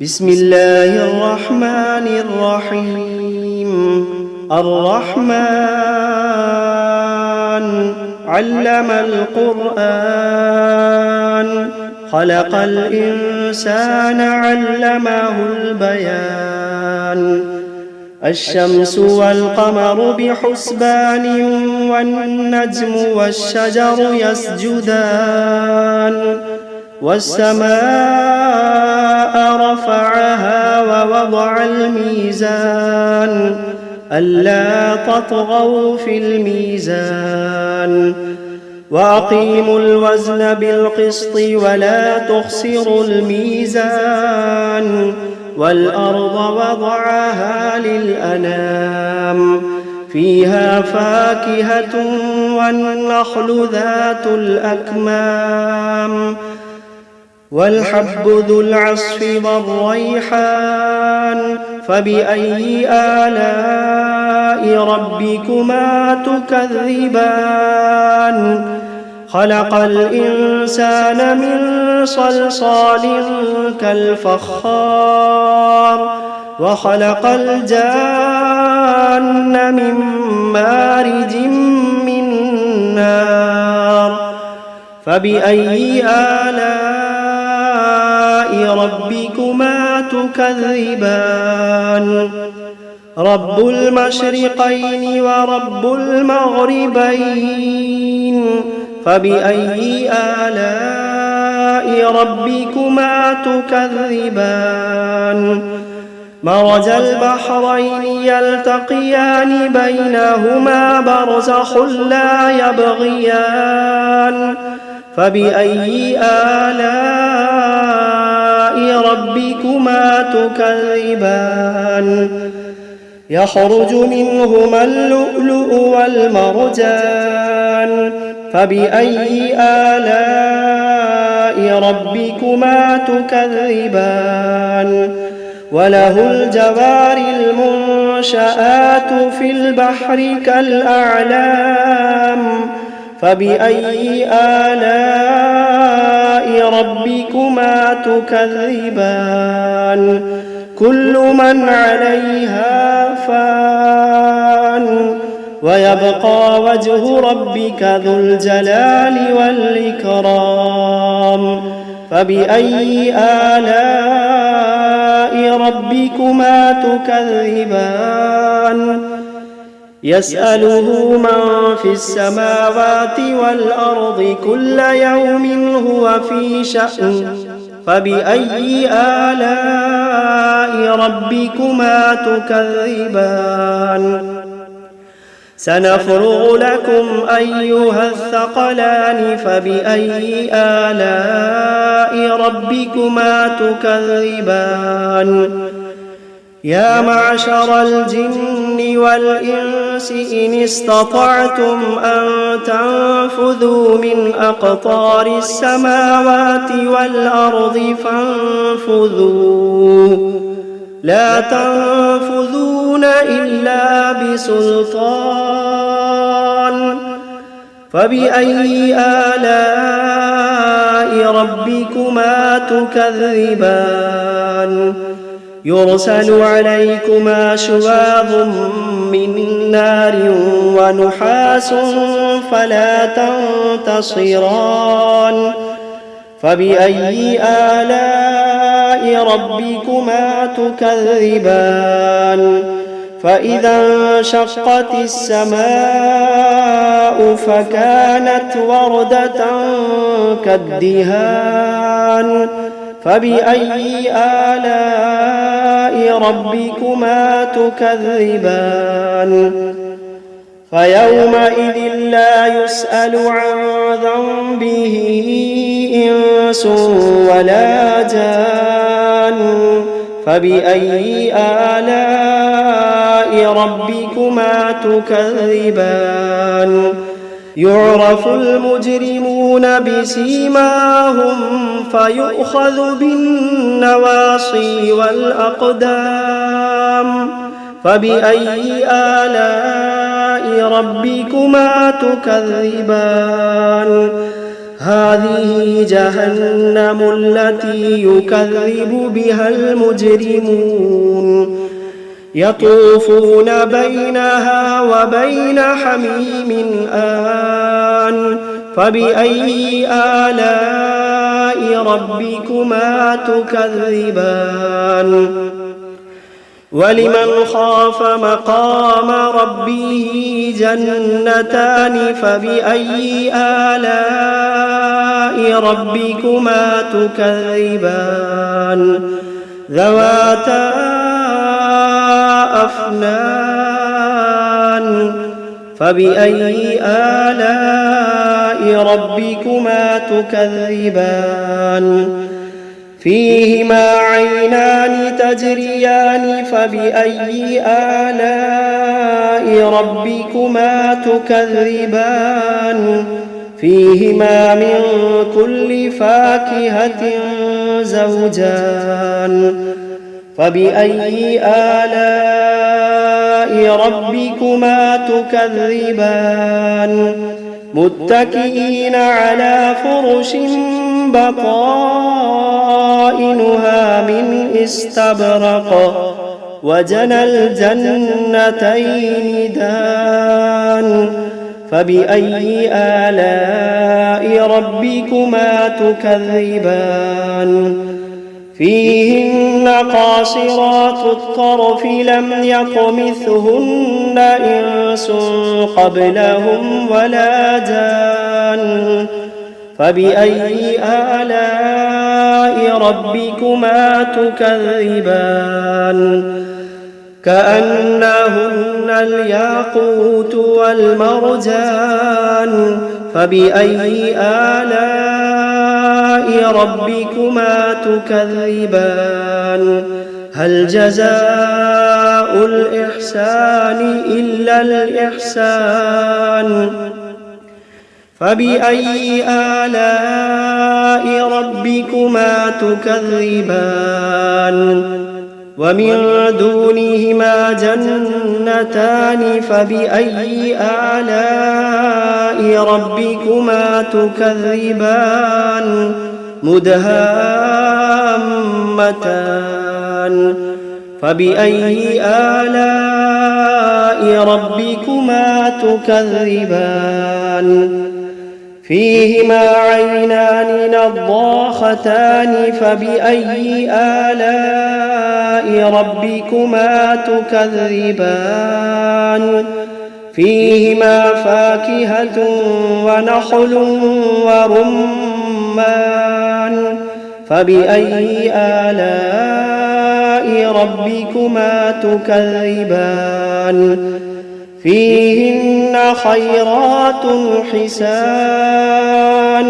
بسم الله الرحمن الرحيم. الرحمن علم القرآن، خلق الإنسان علمه البيان. الشمس والقمر بحسبان، والنجم والشجر يسجدان. والسماء رفعها ووضع الميزان، ألا تطغوا في الميزان. وأقيموا الوزن بالقسط ولا تخسروا الميزان. والأرض وضعها للأنام، فيها فاكهة والنخل ذات الأكمام، والحب ذو العصف والريحان. فبأي آلاء ربكما تكذبان؟ خلق الإنسان من صلصال كالفخار، وخلق الجان من مارج من نار. فبأي آلاء ربكما تكذبان؟ رب المشرقين ورب المغربين. فبأي آلاء ربكما تكذبان؟ مرج البحرين يلتقيان، بينهما برزخ لا يبغيان. فبأي آلاء ربكما تكذبان؟ يخرج منهما اللؤلؤ والمرجان. فبأي آلاء ربكما تكذبان؟ وله الجوار المنشآت في البحر كالأعلام. فبأي آلاء ربكما تكذبان؟ كل من عليها فان، ويبقى وجه ربك ذو الجلال والإكرام. فبأي آلاء ربكما تكذبان؟ يسأله من في السماوات والأرض كل يوم هو في شأن. فبأي آلاء ربكما تكذبان؟ سنفرغ لكم أيها الثقلان. فبأي آلاء ربكما تكذبان؟ يا معشر الجن والإنس إن استطعتم أن تنفذوا من أقطار السماوات والأرض فانفذوا، لا تنفذون إلا بسلطان. فبأي آلاء ربكما تكذبان؟ يرسل عليكما شواظ من نار ونحاس فلا تنتصران. فبأي آلاء ربكما تكذبان؟ فإذا انشقت السماء فكانت وردة كالدهان. فبأي آلاء ربكما تكذبان؟ فيومئذ لا يسأل عن ذنبه إنس ولا جان. فبأي آلاء ربكما تكذبان؟ يعرف المجرمون بسيماهم فيؤخذ بالنواصي والأقدام. فبأي آلاء ربكما تكذبان؟ هذه جهنم التي يكذب بها المجرمون يطوفون بينها وبين حميم آن فبأي آلاء ربكما تكذبان ولمن خاف مقام ربه جنتان فبأي آلاء ربكما تكذبان ذواتا أفنان فبأي آلاء ربكما تكذبان فيهما عينان تجريان فبأي آلاء ربكما تكذبان فيهما من كل فاكهة زوجان فبأي آلاء ربكما تكذبان متكئين على فرش بطائنها من استبرق وجنى الجنتين دان فبأي آلاء ربكما تكذبان فيهن قاصرات الطرف لم يطمثهن إنس قبلهم ولا جان فبأي آلاء ربكما تكذبان كأنهن الياقوت والمرجان فبأي آلاء ربكما تكذبان هل جزاء الإحسان إلا الإحسان فبأي آلاء ربكما تكذبان ومن دونهما جنتان فبأي آلاء ربكما تكذبان مدهامتان فبأي آلاء ربكما تكذبان فيهما عينان نضاختان فبأي آلاء ربكما تكذبان فيهما فاكهة ونخل ورمان فبأي آلاء ربكما تكذبان فيهن خيرات حسان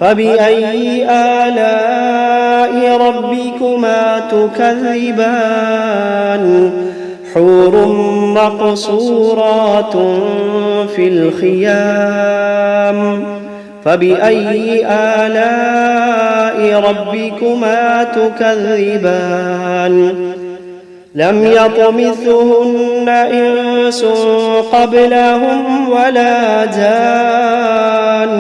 فبأي آلاء ربكما تكذبان حور مقصورات في الخيام فبأي آلاء ربكما تكذبان لم يطمثهن إنس قبلهم ولا جان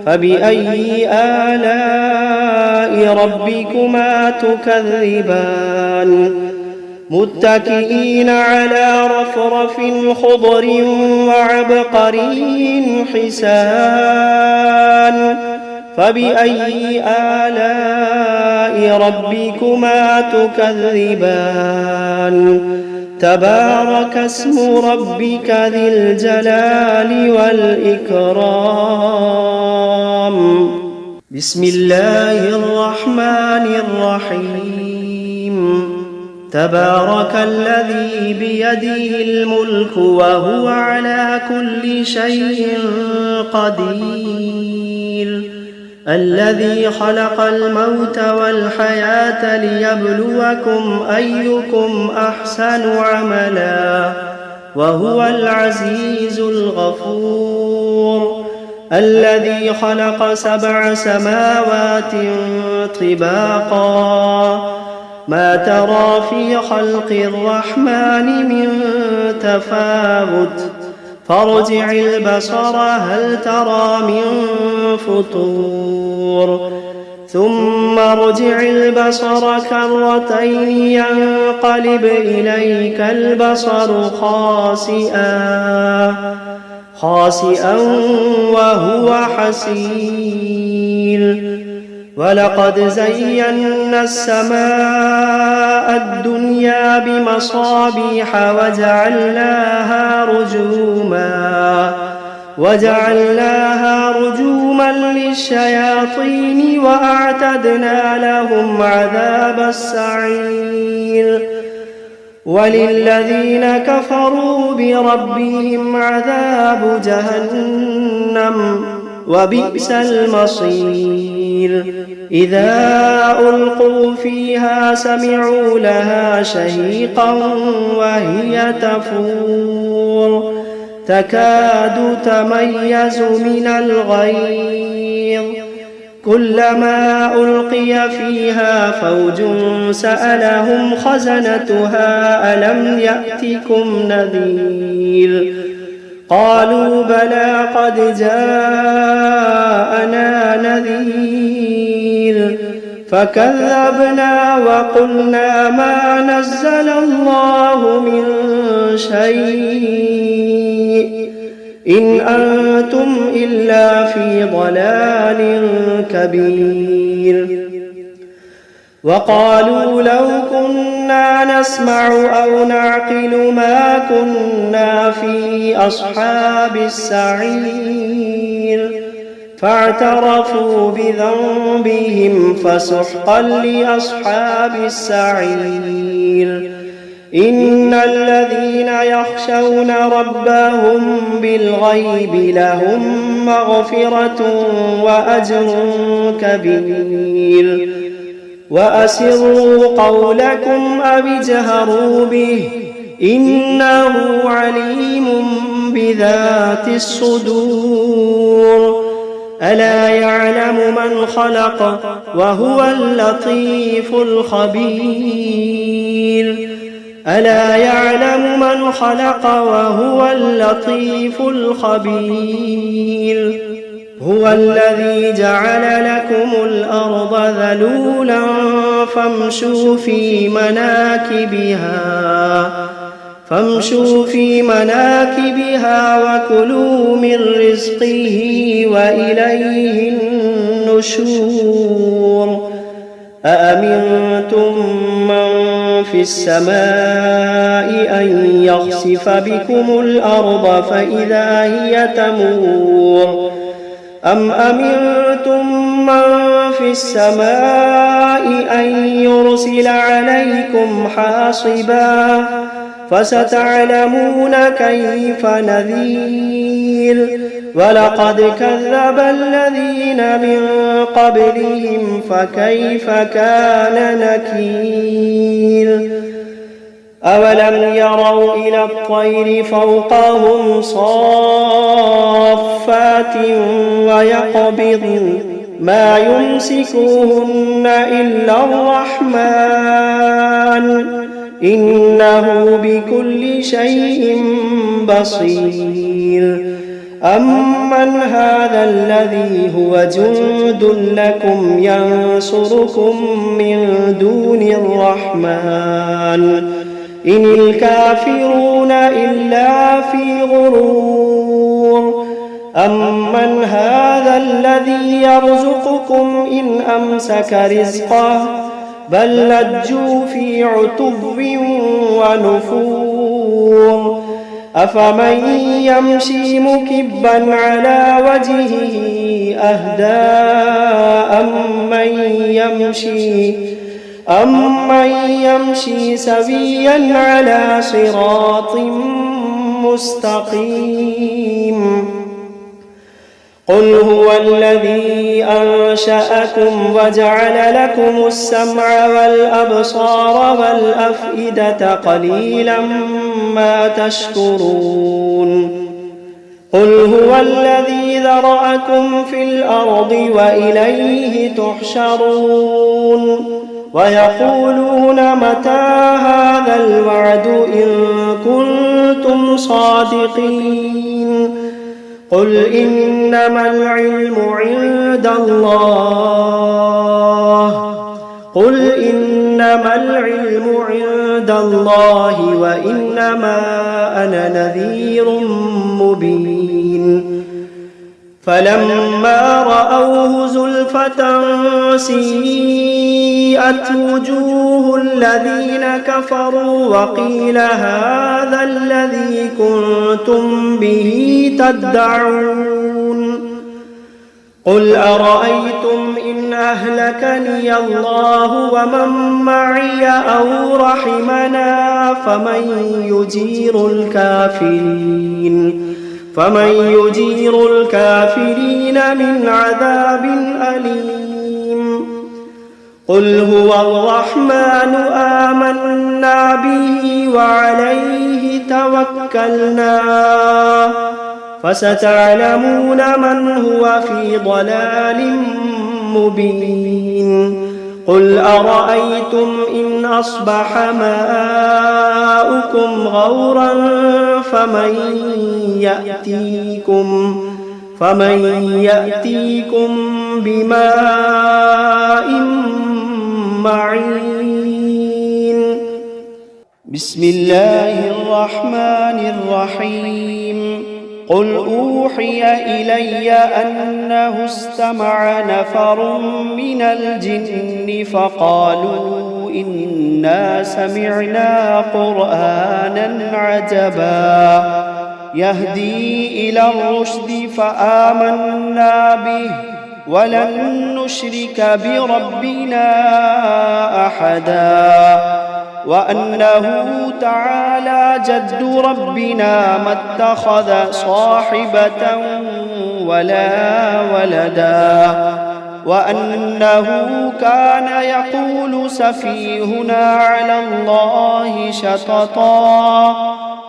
فبأي آلاء ربكما تكذبان متكئين على رفرف خضر وعبقري حسان فبأي آلاء ربكما تكذبان تبارك اسم ربك ذي الجلال والإكرام بسم الله الرحمن الرحيم تبارك الذي بيده الملك وهو على كل شيء قدير الذي خلق الموت والحياة ليبلوكم أيكم أحسن عملا وهو العزيز الغفور الذي خلق 7 سماوات طباقا ما ترى في خلق الرحمن من تفاوت فارجع البصر هل ترى من فطور ثم ارجع البصر كرتين ينقلب إليك البصر خاسئا وهو حسير ولقد زينا السماء الدنيا بمصابيح وجعلناها رجوما للشياطين وأعتدنا لهم عذاب السعير وللذين كفروا بربهم عذاب جهنم وبئس المصير إذا ألقوا فيها سمعوا لها شهيقا وهي تفور تكاد تميز من الغيظ كلما ألقي فيها فوج سألهم خزنتها ألم يأتكم نذير قالوا بلى قد جاءنا نذير فكذبنا وقلنا ما نزل الله من شيء إن أنتم إلا في ضلال كبير وقالوا لو كنا نسمع أو نعقل ما كنا في أصحاب السعير فاعترفوا بذنبهم فسحقا لأصحاب السعير إن الذين يخشون ربهم بالغيب لهم مغفرة وأجر كبير وأسروا قولكم أو اجهروا به إنه عليم بذات الصدور ألا يعلم من خلق وهو اللطيف الخبير ألا يعلم من خلق وهو اللطيف الخبير هو الذي جعل لكم الأرض ذلولا فامشوا في مناكبها وكلوا من رزقه وإليه النشور أأمنتم من في السماء أن يخسف بكم الأرض فإذا هي تمور أم أمنتم من في السماء أن يرسل عليكم حاصبا فستعلمون كيف نذير ولقد كذب الذين من قبلهم فكيف كان نكير أولم يروا إلى الطير فوقهم صافات ويقبضن ما يمسكوهن إلا الرحمن إنه بكل شيء بصير أمن هذا الذي هو جند لكم ينصركم من دون الرحمن إن الكافرون إلا في غرور أمن هذا الذي يرزقكم إن أمسك رزقه بل لجوا في عتب ونفور أفمن يمشي مكبا على وجهه أهدى أمن يمشي سويا على صراط مستقيم قل هو الذي أنشأكم وجعل لكم السمع والأبصار والأفئدة قليلا ما تشكرون قل هو الذي ذرأكم في الأرض وإليه تحشرون ويقولون متى هذا الوعد إن كنتم صادقين قل إنما العلم عند الله وإنما أنا نذير مبين فلما رأوه زلفة سيئت وجوه الذين كفروا وقيل هذا الذي كنتم به تدعون قل أرأيتم إن أهلكني الله ومن معي أو رحمنا فمن يجير الكافرين من عذاب أليم قل هو الرحمن آمنا به وعليه توكلنا فستعلمون من هو في ضلال مبين قل أرأيتم إن أصبح ماؤكم غورا فمن يأتيكم بماء معين بسم الله الرحمن الرحيم قل أوحي إلي أنه استمع نفر من الجن فقالوا إنا سمعنا قرآنا عجبا يهدي إلى الرشد فآمنا به ولن نشرك بربنا أحدا وأنه تعالى جد ربنا ما اتخذ صاحبة ولا ولدا وأنه كان يقول سفيهنا على الله شططا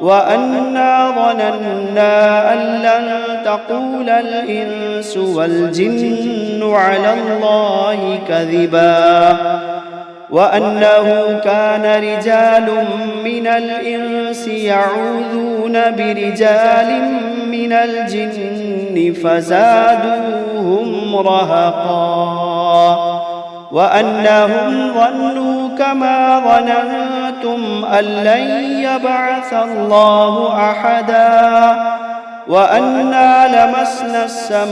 وأنا ظننا أن لن تقول الإنس والجن على الله كذبا وأنه كان رجال من الإنس يعوذون برجال من الجن فزادوهم رهقا وأنهم ظنوا كما ظننتم أن لن يبعث الله أحدا وأنا لمسنا السماء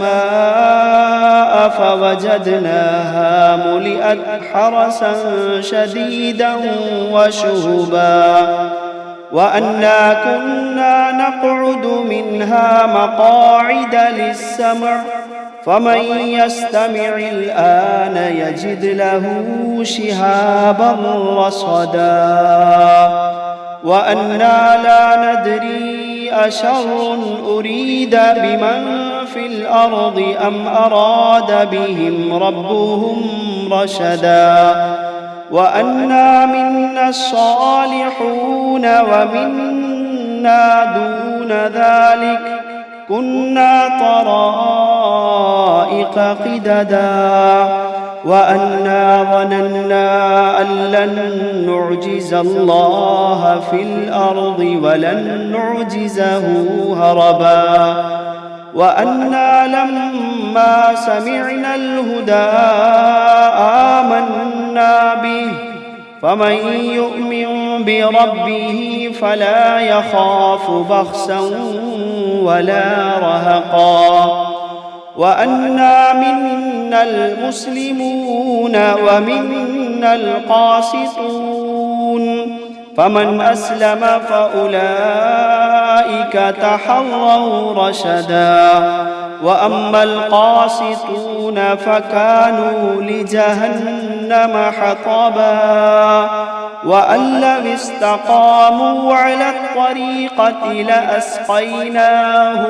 فوجدناها ملئت حرسا شديدا وشهبا وأنا كنا نقعد منها مقاعد للسمع فمن يستمع الآن يجد له شهابا رصدا وأنا لا ندري أشر أريد بمن في الأرض أم أراد بهم ربهم رشدا وأنا منا الصالحون ومنا دون ذلك كنا طرائق قددا وأنا ظننا أن لن نعجز الله في الأرض ولن نعجزه هربا وأنا لما سمعنا الهدى آمنا به فمن يؤمن بربه فلا يخاف بخسا ولا رهقا وأنا منا المسلمون ومنا القاسطون فمن أسلم فأولئك تحروا رشدا وأما القاسطون فكانوا لجهنم حطبا وأن لو استقاموا على الطريقة لأسقيناهم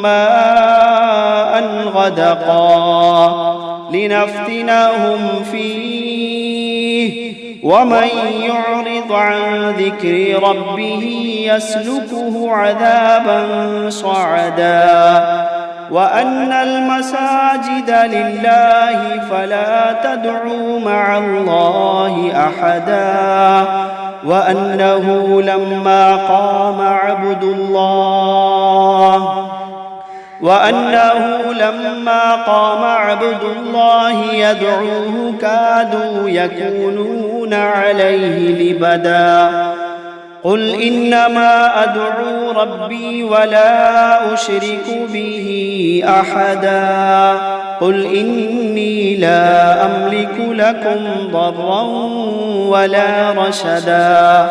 ماء غدقا لنفتنهم فيه ومن يعرض عن ذكر ربه يسلكه عذابا صعدا وأن المساجد لله فلا تدعوا مع الله أحدا وأنه لما قام عبد الله يدعوه كادوا يكونون عليه لبدا قل إنما أدعو ربي ولا أشرك به أحدا قل إني لا أملك لكم ضرا ولا رشدا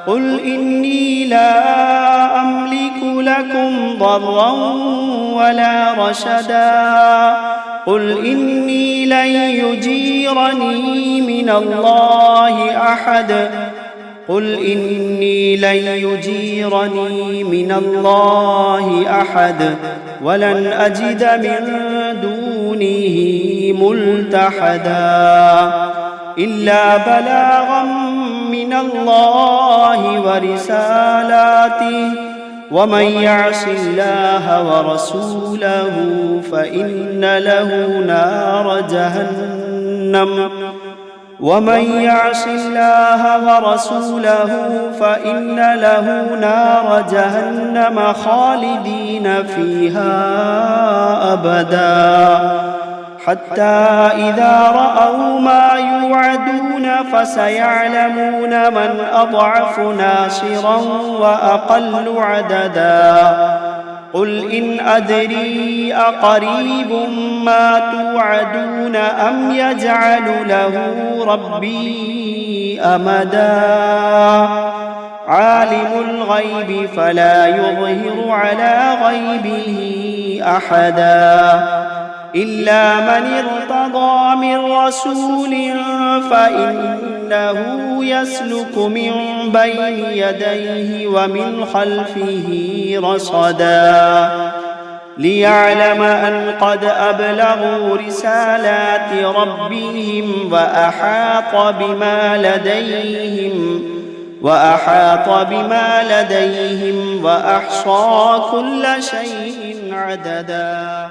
قل إني لا أملك لكم ضرا ولا رشدا قل إني لن يجيرني من الله أحد قل إني لن يجيرني من الله أحد ولن أجد من دونه ملتحدا إلا بلاغا من الله ورسالاته ومن يعص الله ورسوله فإن له نار جهنم خالدين فيها أبدا حتى إذا رأوا ما يوعدون فسيعلمون من أضعف ناصرا وأقل عددا قل إن أدري أقريب ما توعدون أم يجعل له ربي أمدا عالم الغيب فلا يظهر على غيبه أحدا إلا من ارتضى من رسول فإنه يسلك من بين يديه ومن خلفه رصدا ليعلم أن قد أبلغوا رسالات ربهم وأحاط بما لديهم وأحصى كل شيء عددا.